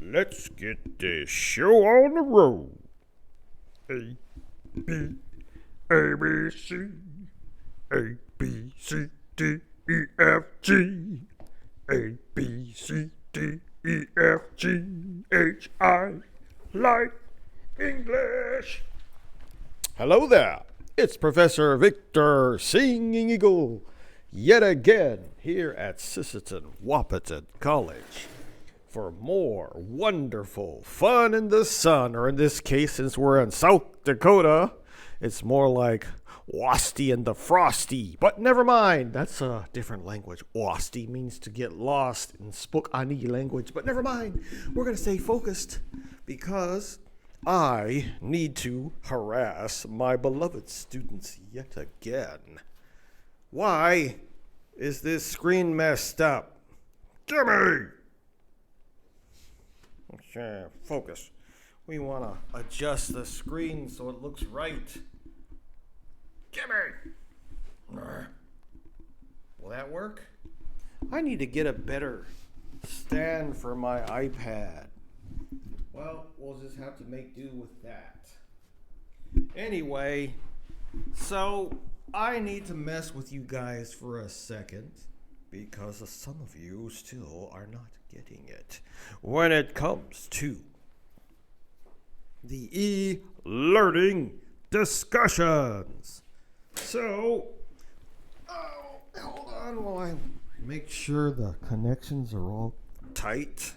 Let's get this show on the road. A, B, A, B, C, A, B, C, D, E, F, G, A, B, C, D, E, F, G, H, I, like English. Hello there. It's Professor Victor Singingeagle yet again here at Sisseton, Wahpeton College for more wonderful fun in the sun, or in this case, since we're in South Dakota, it's more like Wasty and the Frosty. But never mind, that's a different language. Wasty means to get lost in Spokane language, but never mind. We're going to stay focused because I need to harass my beloved students yet again. Why is this screen messed up? Jimmy! Okay, focus. We want to adjust the screen so it looks right. Jimmy! Will that work? I need to get a better stand for my iPad. Well, we'll just have to make do with that. Anyway, so I need to mess with you guys for a second because some of you still are not getting it when it comes to the e-learning discussions. So, hold on while I make sure the connections are all tight.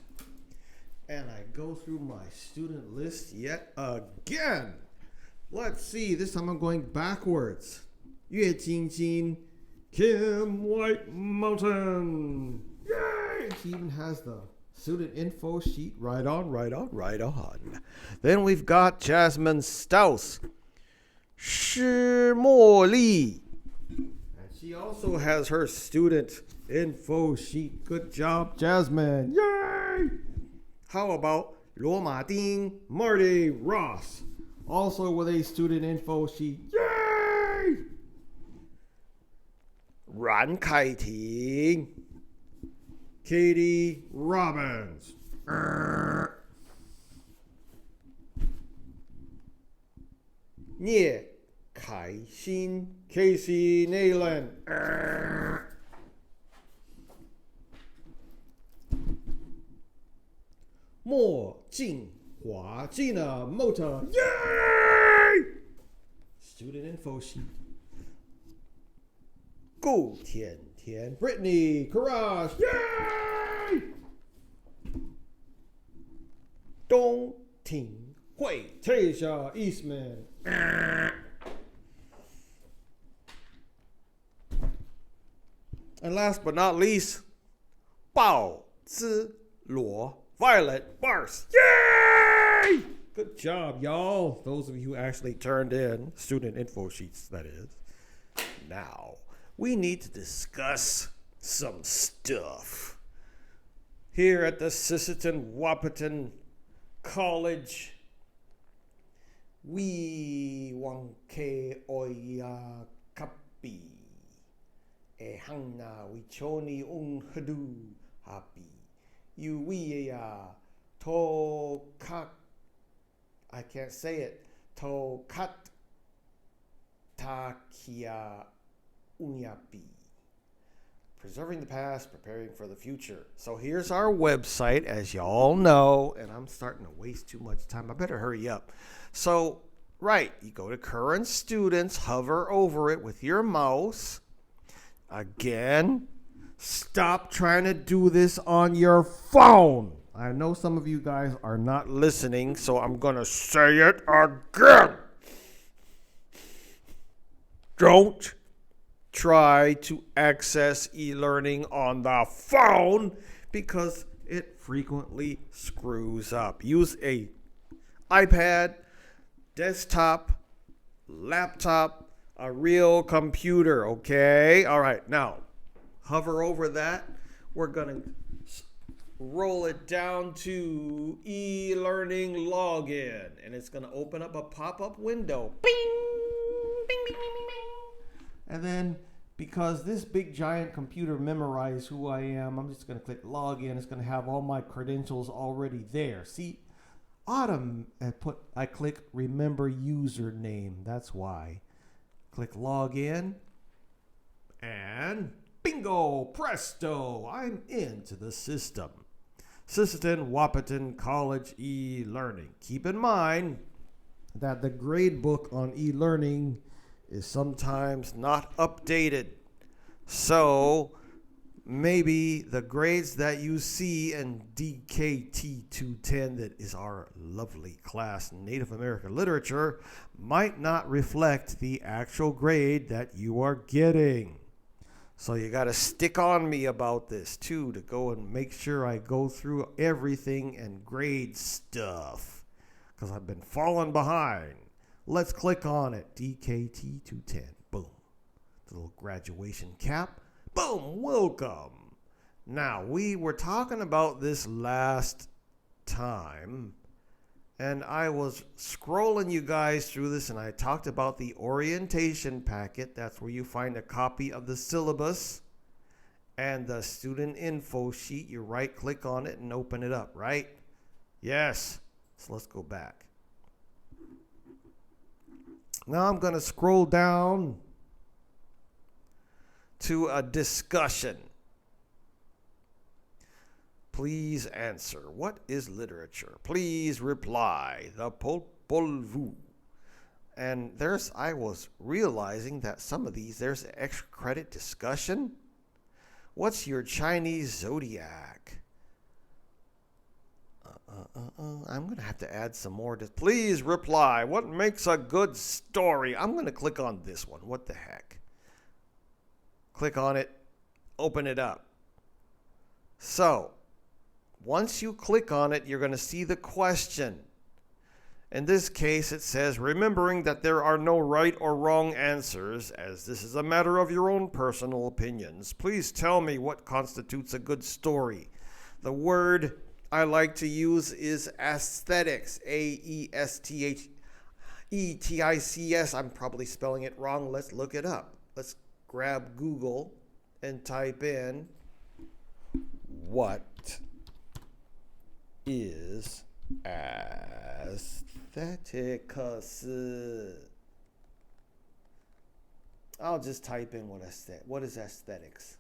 And I go through my student list yet again. Let's see, this time I'm going backwards. Yue Jingjin, Kim White Mountain. Yay! She even has the student info sheet. Right on. Then we've got Jasmine Staus, Shi Mo Li. And she also has her student info sheet. Good job, Jasmine. Yay! How about Luo Ma Ding, Marty Ross, also with a student info sheet. Yay! Ran Kai Ting, Katie Robbins. Nie Kai Xin, Casey Nayland. Mo Jing Hua, Gina Mota. Yay! Student info sheet. Gu Tian Tian, Brittany Courage. Yay! Dong Ting Hui, Tasha Eastman. And last but not least, Bao Zi Luo, Violet Bars. Yay! Good job, y'all. Those of you who actually turned in student info sheets, that is. Now, we need to discuss some stuff. Here at the Sisseton Wahpeton College, we wanke oya kapi. E hangna wichoni hadu happy. You to kat, I can't say it. To kat takia unyapi. Preserving the past, preparing for the future. So here's our website, as y'all know, and I'm starting to waste too much time. I better hurry up. So, right, you go to current students, hover over it with your mouse. Again, stop trying to do this on your phone. I know some of you guys are not listening, so I'm going to say it again. Don't try to access e-learning on the phone because it frequently screws up. Use a iPad, desktop, laptop, a real computer, okay? All right, now, hover over that. We're going to roll it down to e-learning login, and it's going to open up a pop-up window. Bing! Bing, bing, bing, bing, bing. And then because this big giant computer memorized who I am. I'm just going to click login. It's going to have all my credentials already there. See, I click remember username. That's why. Click login, and bingo, presto, I'm into the system. Sisseton, Wahpeton College eLearning. Keep in mind that the grade book on eLearning is sometimes not updated. So maybe the grades that you see in DKT 210, that is our lovely class, Native American Literature, might not reflect the actual grade that you are getting. So you got to stick on me about this too, to go and make sure I go through everything and grade stuff, because I've been falling behind. Let's click on it. DKT 210. Boom. The little graduation cap. Boom. Welcome. Now, we were talking about this last time, and I was scrolling you guys through this, and I talked about the orientation packet. That's where you find a copy of the syllabus and the student info sheet. You right click on it and open it up, right? Yes. So let's go back. Now I'm going to scroll down to a discussion. Please answer. What is literature? Please reply. The Popol Vuh. And I was realizing that some of these, there's an extra credit discussion. What's your Chinese zodiac? I'm going to have to add some more. Please reply. What makes a good story? I'm going to click on this one. What the heck? Click on it. Open it up. So, once you click on it, you're going to see the question. In this case, it says, remembering that there are no right or wrong answers, as this is a matter of your own personal opinions, please tell me what constitutes a good story. The word I like to use is aesthetics, A-E-S-T-H-E-T-I-C-S. I'm probably spelling it wrong. Let's look it up. Let's grab Google and type in, what is aesthetics? I'll just type in what is aesthetics.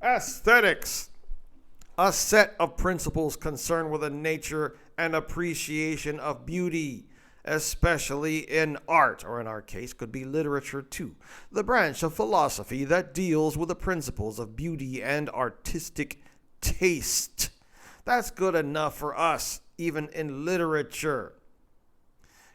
Aesthetics, a set of principles concerned with the nature and appreciation of beauty, especially in art, or in our case, could be literature too. The branch of philosophy that deals with the principles of beauty and artistic taste. That's good enough for us, even in literature.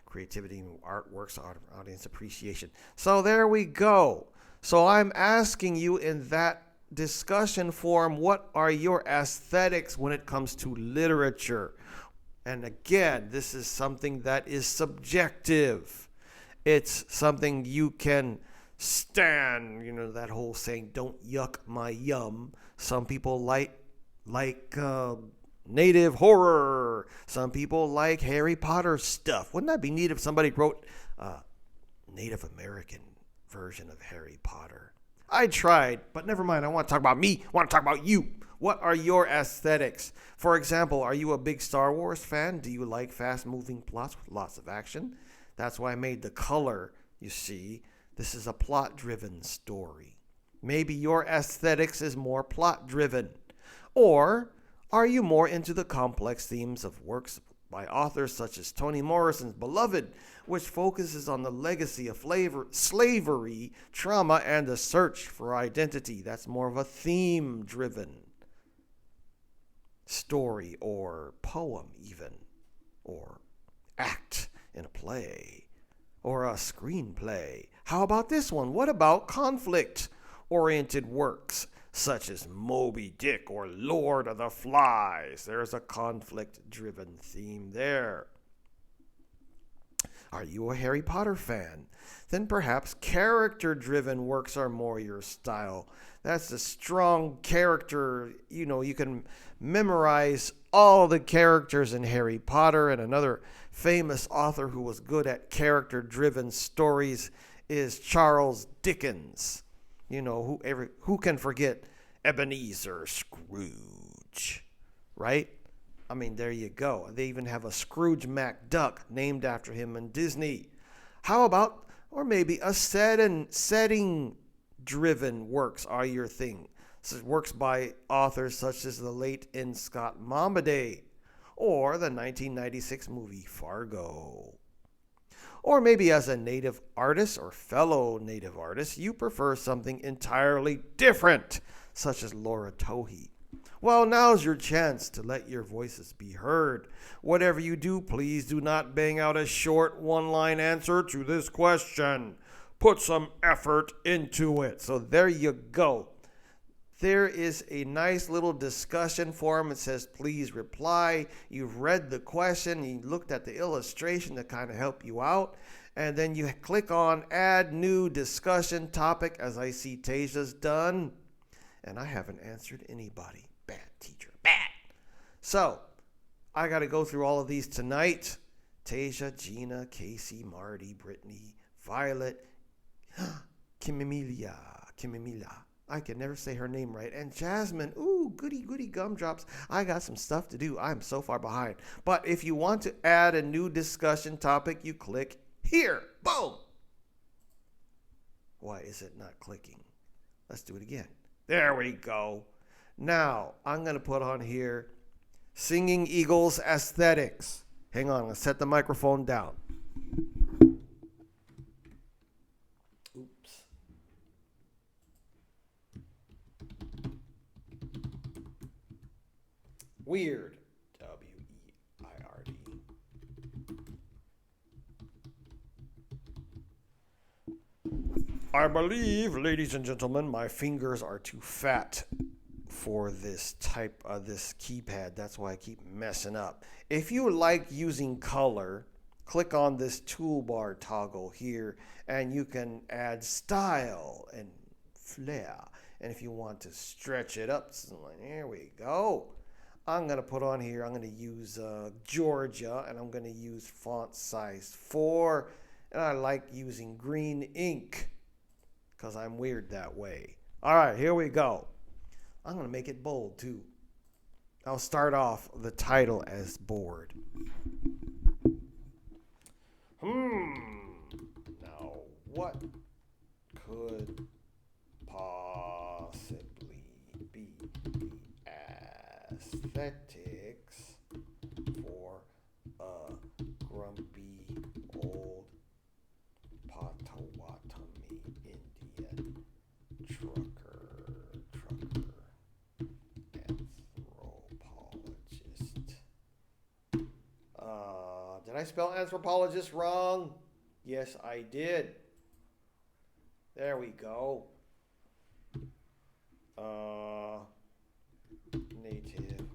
Creativity, artworks, audience appreciation. So there we go. So I'm asking you in that discussion forum, what are your aesthetics when it comes to literature? And again, this is something that is subjective. It's something you can stand, that whole saying, don't yuck my yum. Some people like native horror. Some people like Harry Potter stuff. Wouldn't that be neat if somebody wrote a Native American version of Harry Potter? I tried, but never mind. I want to talk about me. I want to talk about you. What are your aesthetics? For example, are you a big Star Wars fan? Do you like fast-moving plots with lots of action? That's why I made the color, you see. This is a plot-driven story. Maybe your aesthetics is more plot-driven. Or are you more into the complex themes of works by authors such as Toni Morrison's Beloved, which focuses on the legacy of slavery, trauma, and the search for identity? That's more of a theme-driven story, or poem even, or act in a play, or a screenplay. How about this one? What about conflict-oriented works, such as Moby Dick or Lord of the Flies? There's a conflict-driven theme there. Are you a Harry Potter fan? Then perhaps character-driven works are more your style. That's a strong character. You can memorize all the characters in Harry Potter. And another famous author who was good at character-driven stories is Charles Dickens. You know, who can forget Ebenezer Scrooge, right? I mean, there you go. They even have a Scrooge McDuck named after him in Disney. How about, or maybe a setting driven works are your thing. So works by authors such as the late N. Scott Momaday or the 1996 movie Fargo. Or maybe as a native artist or fellow native artist, you prefer something entirely different, such as Laura Tohi. Well, now's your chance to let your voices be heard. Whatever you do, please do not bang out a short one-line answer to this question. Put some effort into it. So there you go. There is a nice little discussion forum. It says, please reply. You've read the question. You looked at the illustration to kind of help you out. And then you click on add new discussion topic, as I see Tasia's done. And I haven't answered anybody. Bad teacher. Bad. So I got to go through all of these tonight. Tasia, Gina, Casey, Marty, Brittany, Violet, Kimimilia. I can never say her name right. And Jasmine, ooh, goody gumdrops. I got some stuff to do. I'm so far behind. But if you want to add a new discussion topic, you click here. Boom. Why is it not clicking? Let's do it again. There we go. Now, I'm going to put on here Singingeagle's Aesthetics. Hang on, I'm going to set the microphone down. Oops. Weird. W-E-I-R-D. I believe, ladies and gentlemen, my fingers are too fat for this this keypad. That's why I keep messing up. If you like using color, click on this toolbar toggle here, and you can add style and flair. And if you want to stretch it up, there we go. I'm going to put on here, I'm going to use Georgia, and I'm going to use font size 4. And I like using green ink because I'm weird that way. All right, here we go. I'm going to make it bold too. I'll start off the title as bored. Now, what could possibly be the aesthetics for a grumpy old Potawatomi Indian trucker anthropologist? Did I spell anthropologist wrong? Yes, I did. There we go. Native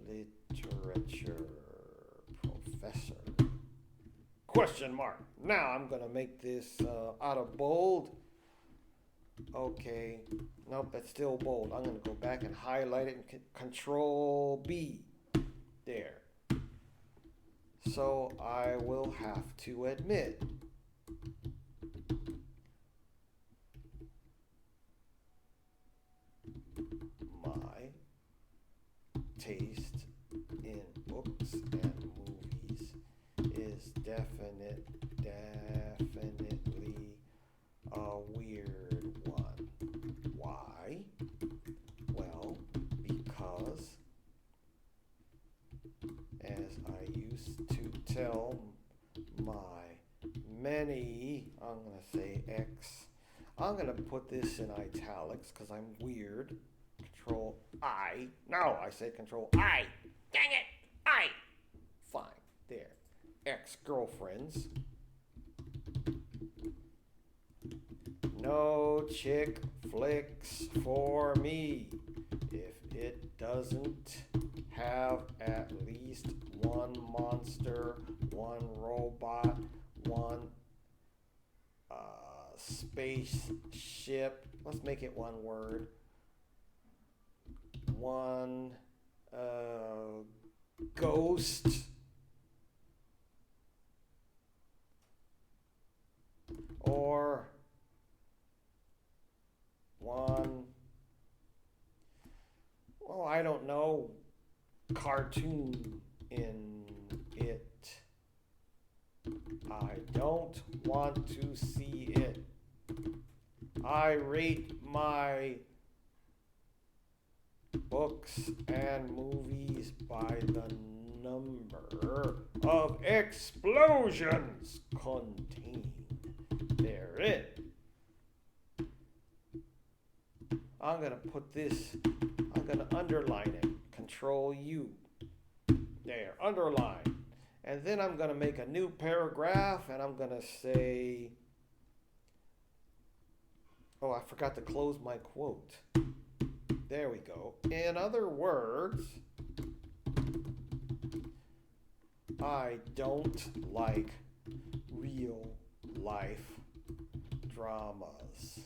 literature professor. Question mark. Now I'm going to make this out of bold. Okay. Nope, that's still bold. I'm going to go back and highlight it and Control B. There. So I will have to admit my taste in books and movies is definitely a weird one. Why? Well, because as I used to tell my many, I'm going to say X, I'm going to put this in italics because I'm weird. Control I. No, I said Control I. Dang it! I. Fine. There. Ex-girlfriends. No chick flicks for me if it doesn't have at least one monster, one robot, one spaceship. Let's make it one word. One ghost. Or oh, I don't know, cartoon in it. I don't want to see it. I rate my books and movies by the number of explosions contained therein. I'm going to put this, I'm going to underline it. Control U. There, underline. And then I'm going to make a new paragraph and I'm going to say, oh, I forgot to close my quote. There we go. In other words, I don't like real life dramas.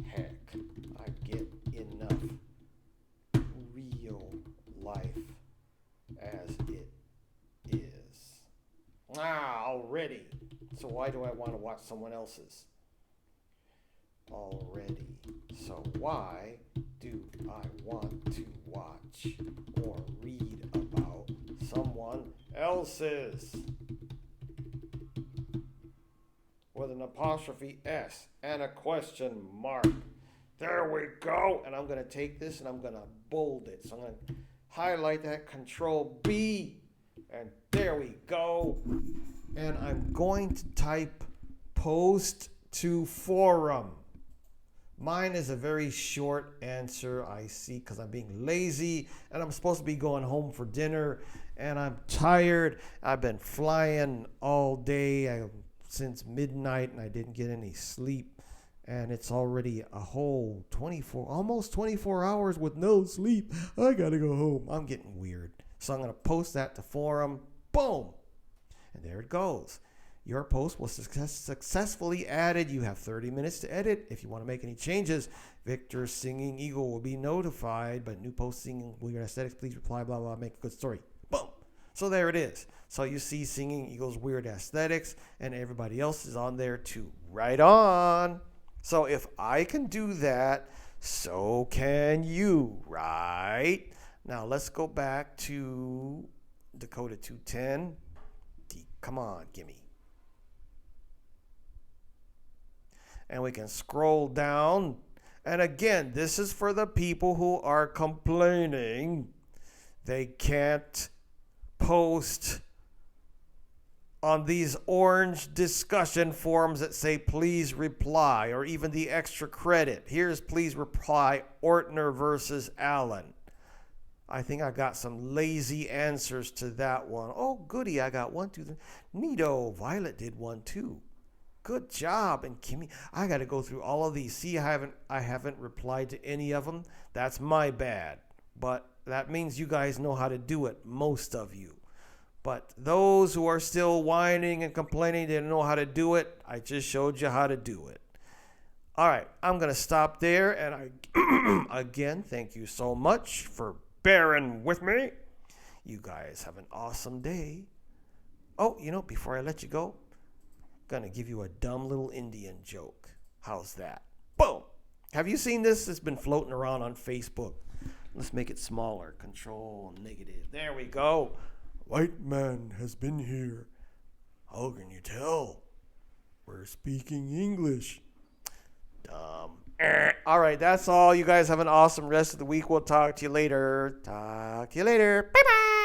Heck, I get enough real life as it is. Already. So why do I want to watch someone else's? Already. So why do I want to watch or read about someone else's? With an apostrophe S and a question mark. There we go. And I'm going to take this and I'm going to bold it. So I'm going to highlight that, Control B. And there we go. And I'm going to type post to forum. Mine is a very short answer, I see, because I'm being lazy and I'm supposed to be going home for dinner and I'm tired. I've been flying all day since midnight and I didn't get any sleep. And it's already a whole almost 24 hours with no sleep. I gotta go home. I'm getting weird. So I'm gonna post that to forum. Boom. And there it goes. Your post was successfully added. You have 30 minutes to edit. If you want to make any changes, Victor Singing Eagle will be notified. But new post singing weird aesthetics, please reply, blah, blah, make a good story. Boom. So there it is. So you see Singing Eagle's weird aesthetics and everybody else is on there too. Right on. So if I can do that, so can you, right? Now let's go back to Dakota 210. Come on, gimme. And we can scroll down. And again, this is for the people who are complaining they can't post on these orange discussion forums that say please reply, or even the extra credit. Here's please reply, Ortner versus Allen. I think I got some lazy answers to that one. Oh, goody, I got 1, 2, 3. Neato, Violet did one too. Good job. And Kimmy, I got to go through all of these. See, I haven't replied to any of them. That's my bad. But that means you guys know how to do it, most of you. But those who are still whining and complaining they don't know how to do it, I just showed you how to do it. All right, I'm going to stop there. And again, thank you so much for bearing with me. You guys have an awesome day. Oh, before I let you go, I'm going to give you a dumb little Indian joke. How's that? Boom. Have you seen this? It's been floating around on Facebook. Let's make it smaller. Control negative. There we go. White man has been here. How can you tell? We're speaking English. Dumb. All right, that's all. You guys have an awesome rest of the week. We'll talk to you later. Bye-bye.